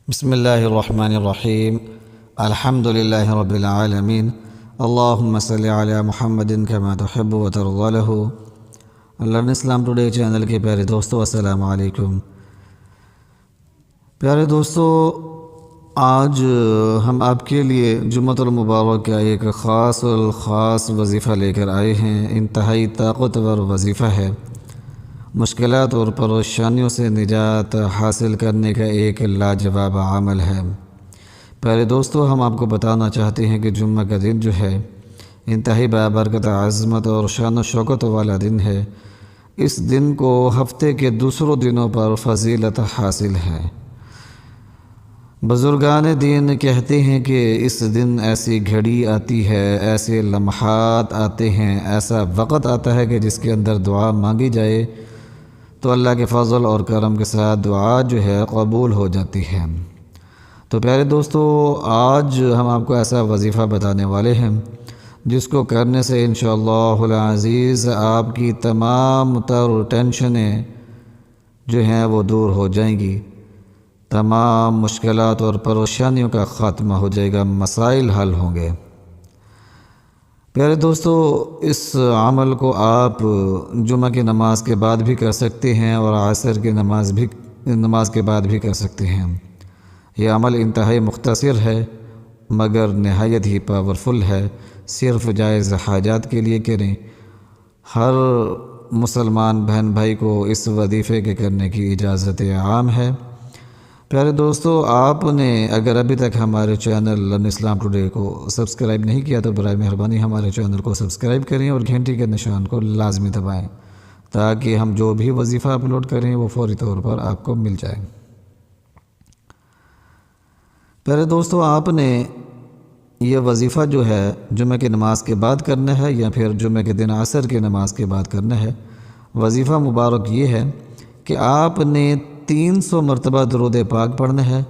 بسم اللہ الرحمن الرحیم الحمد للہ رب العالمین اللہم صلی علی محمد کما تحب و ترضی له۔ لرن اسلام ٹوڈے چینل کے پیارے دوستو السلام علیکم۔ پیارے دوستو، آج ہم آپ کے لیے جمعۃ المبارک کا ایک خاص وظیفہ لے کر آئے ہیں۔ انتہائی طاقتور وظیفہ ہے، مشکلات اور پریشانیوں سے نجات حاصل کرنے کا ایک لاجواب عمل ہے۔ پیارے دوستو، ہم آپ کو بتانا چاہتے ہیں کہ جمعہ کا دن جو ہے انتہائی بابرکت عظمت اور شان و شوکت والا دن ہے۔ اس دن کو ہفتے کے دوسروں دنوں پر فضیلت حاصل ہے۔ بزرگان دین کہتے ہیں کہ اس دن ایسی گھڑی آتی ہے، ایسے لمحات آتے ہیں، ایسا وقت آتا ہے کہ جس کے اندر دعا مانگی جائے تو اللہ کے فضل اور کرم کے ساتھ دعا جو ہے قبول ہو جاتی ہے۔ تو پیارے دوستو، آج ہم آپ کو ایسا وظیفہ بتانے والے ہیں جس کو کرنے سے انشاءاللہ العزیز آپ کی تمام تر ٹینشنیں جو ہیں وہ دور ہو جائیں گی، تمام مشکلات اور پریشانیوں کا خاتمہ ہو جائے گا، مسائل حل ہوں گے۔ پیارے دوستو، اس عمل کو آپ جمعہ کی نماز کے بعد بھی کر سکتے ہیں اور عصر کی نماز کے بعد بھی کر سکتے ہیں۔ یہ عمل انتہائی مختصر ہے مگر نہایت ہی پاورفل ہے۔ صرف جائز حاجات کے لیے کریں۔ ہر مسلمان بہن بھائی کو اس وظیفے کے کرنے کی اجازت عام ہے۔ پیارے دوستو، آپ نے اگر ابھی تک ہمارے چینل لرن اسلام ٹوڈے کو سبسکرائب نہیں کیا تو برائے مہربانی ہمارے چینل کو سبسکرائب کریں اور گھنٹی کے نشان کو لازمی دبائیں تاکہ ہم جو بھی وظیفہ اپلوڈ کریں وہ فوری طور پر آپ کو مل جائے۔ پیارے دوستو، آپ نے یہ وظیفہ جو ہے جمعہ کی نماز کے بعد کرنا ہے یا پھر جمعہ کے دن عصر کی نماز کے بعد کرنا ہے۔ وظیفہ مبارک یہ ہے کہ آپ نے 300 مرتبہ درود پاک پڑھنا ہے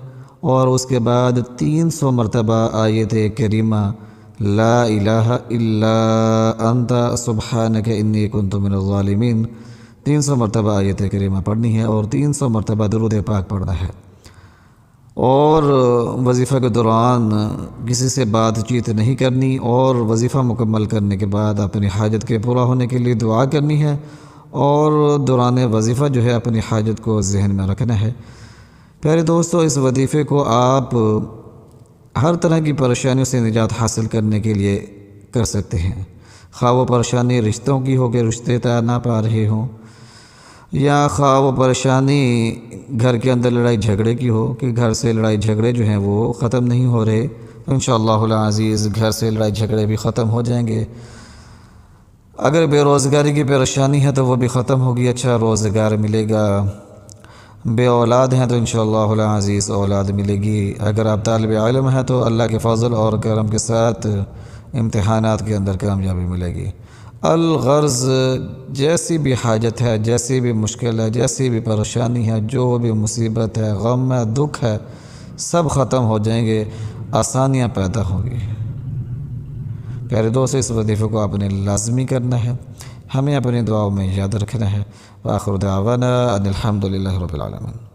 اور اس کے بعد 300 مرتبہ آیت کریمہ لا الہ الا انت سبحانک انی کنت من الظالمین 300 مرتبہ آیت کریمہ پڑھنی ہے اور 300 مرتبہ درود پاک پڑھنا ہے۔ اور وظیفہ کے دوران کسی سے بات چیت نہیں کرنی اور وظیفہ مکمل کرنے کے بعد اپنی حاجت کے پورا ہونے کے لیے دعا کرنی ہے اور دوران وظیفہ جو ہے اپنی حاجت کو ذہن میں رکھنا ہے۔ پیارے دوستو، اس وظیفے کو آپ ہر طرح کی پریشانیوں سے نجات حاصل کرنے کے لیے کر سکتے ہیں، خواہ وہ پریشانی رشتوں کی ہو کہ رشتے طے نہ پا رہے ہوں، یا خواہ وہ پریشانی گھر کے اندر لڑائی جھگڑے کی ہو کہ گھر سے لڑائی جھگڑے جو ہیں وہ ختم نہیں ہو رہے، انشاءاللہ العزیز گھر سے لڑائی جھگڑے بھی ختم ہو جائیں گے۔ اگر بے روزگاری کی پریشانی ہے تو وہ بھی ختم ہوگی، اچھا روزگار ملے گا۔ بے اولاد ہیں تو انشاءاللہ العزیز اولاد ملے گی۔ اگر آپ طالب علم ہیں تو اللہ کے فضل اور کرم کے ساتھ امتحانات کے اندر کامیابی ملے گی۔ الغرض جیسی بھی حاجت ہے، جیسی بھی مشکل ہے، جیسی بھی پریشانی ہے، جو بھی مصیبت ہے، غم ہے، دکھ ہے، سب ختم ہو جائیں گے، آسانیاں پیدا ہوں گی۔ پیارے دوست، اس وظیفے کو آپ نے لازمی کرنا ہے، ہمیں اپنی دعاؤں میں یاد رکھنا ہے۔ وآخر دعوانا ان الحمد للہ رب العالمین۔